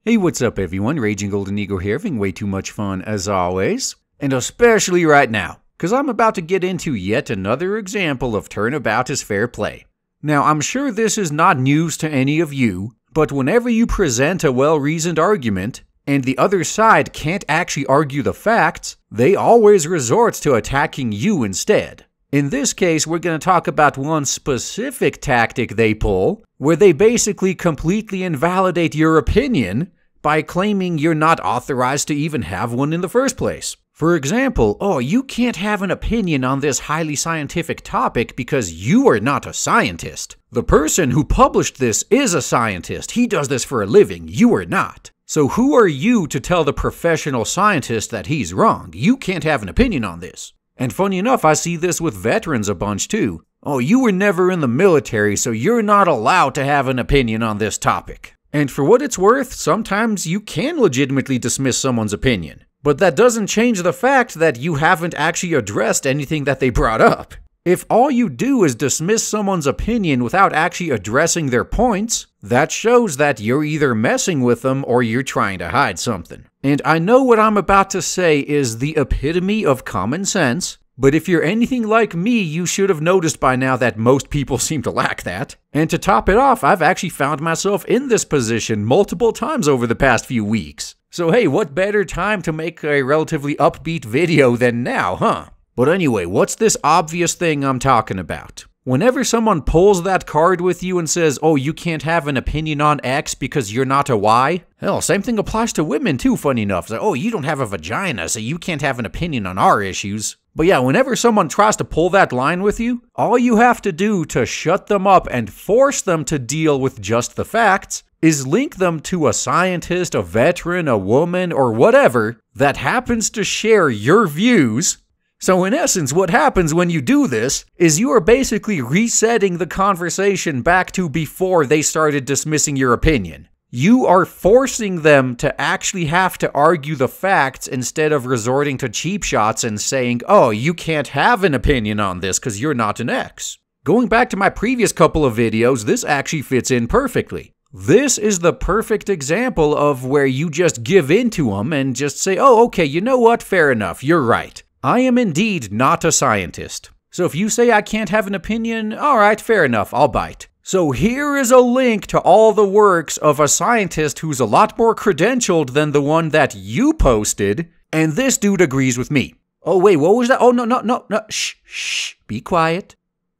Hey, what's up everyone? Raging Golden Eagle here, having way too much fun as always. And especially right now, because I'm about to get into yet another example of turnabout is fair play. Now, I'm sure this is not news to any of you, but whenever you present a well-reasoned argument, and the other side can't actually argue the facts, they always resort to attacking you instead. In this case, we're going to talk about one specific tactic they pull, where they basically completely invalidate your opinion by claiming you're not authorized to even have one in the first place. For example, oh, you can't have an opinion on this highly scientific topic because you are not a scientist. The person who published this is a scientist. He does this for a living. You are not. So who are you to tell the professional scientist that he's wrong? You can't have an opinion on this. And funny enough, I see this with veterans a bunch too. Oh, you were never in the military, so you're not allowed to have an opinion on this topic. And for what it's worth, sometimes you can legitimately dismiss someone's opinion. But that doesn't change the fact that you haven't actually addressed anything that they brought up. If all you do is dismiss someone's opinion without actually addressing their points, that shows that you're either messing with them or you're trying to hide something. And I know what I'm about to say is the epitome of common sense, but if you're anything like me, you should have noticed by now that most people seem to lack that. And to top it off, I've actually found myself in this position multiple times over the past few weeks. So hey, what better time to make a relatively upbeat video than now, huh? But anyway, what's this obvious thing I'm talking about? Whenever someone pulls that card with you and says, oh, you can't have an opinion on X because you're not a Y. Hell, same thing applies to women too, funny enough. Like, oh, you don't have a vagina, so you can't have an opinion on our issues. But yeah, whenever someone tries to pull that line with you, all you have to do to shut them up and force them to deal with just the facts is link them to a scientist, a veteran, a woman, or whatever that happens to share your views. So in essence, what happens when you do this is you are basically resetting the conversation back to before they started dismissing your opinion. You are forcing them to actually have to argue the facts instead of resorting to cheap shots and saying, oh, you can't have an opinion on this because you're not an X. Going back to my previous couple of videos, this actually fits in perfectly. This is the perfect example of where you just give in to them and just say, oh, okay, you know what? Fair enough. You're right. I am indeed not a scientist. So if you say I can't have an opinion, all right, fair enough, I'll bite. So here is a link to all the works of a scientist who's a lot more credentialed than the one that you posted, and this dude agrees with me. Oh, wait, what was that? Oh, no, shh, be quiet.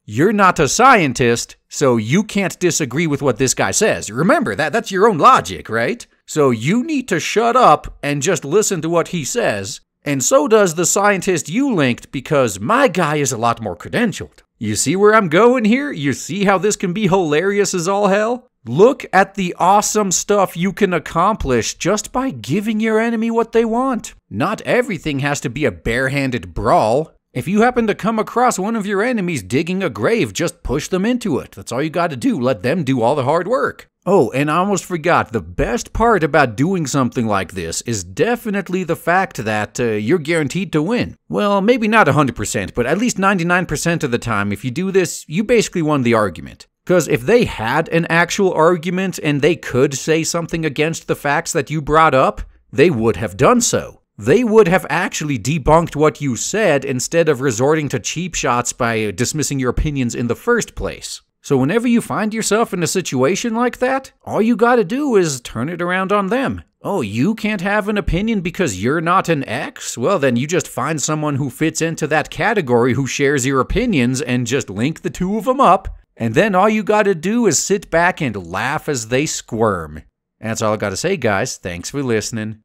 You're not a scientist, so you can't disagree with what this guy says. Remember, that's your own logic, right? So you need to shut up and just listen to what he says. And so does the scientist you linked, because my guy is a lot more credentialed. You see where I'm going here? You see how this can be hilarious as all hell? Look at the awesome stuff you can accomplish just by giving your enemy what they want. Not everything has to be a barehanded brawl. If you happen to come across one of your enemies digging a grave, just push them into it. That's all you gotta do. Let them do all the hard work. Oh, and I almost forgot, the best part about doing something like this is definitely the fact that you're guaranteed to win. Well, maybe not 100%, but at least 99% of the time, if you do this, you basically won the argument. Because if they had an actual argument and they could say something against the facts that you brought up, they would have done so. They would have actually debunked what you said instead of resorting to cheap shots by dismissing your opinions in the first place. So whenever you find yourself in a situation like that, all you gotta do is turn it around on them. Oh, you can't have an opinion because you're not an X? Well, then you just find someone who fits into that category who shares your opinions and just link the two of them up. And then all you gotta do is sit back and laugh as they squirm. That's all I gotta say, guys. Thanks for listening.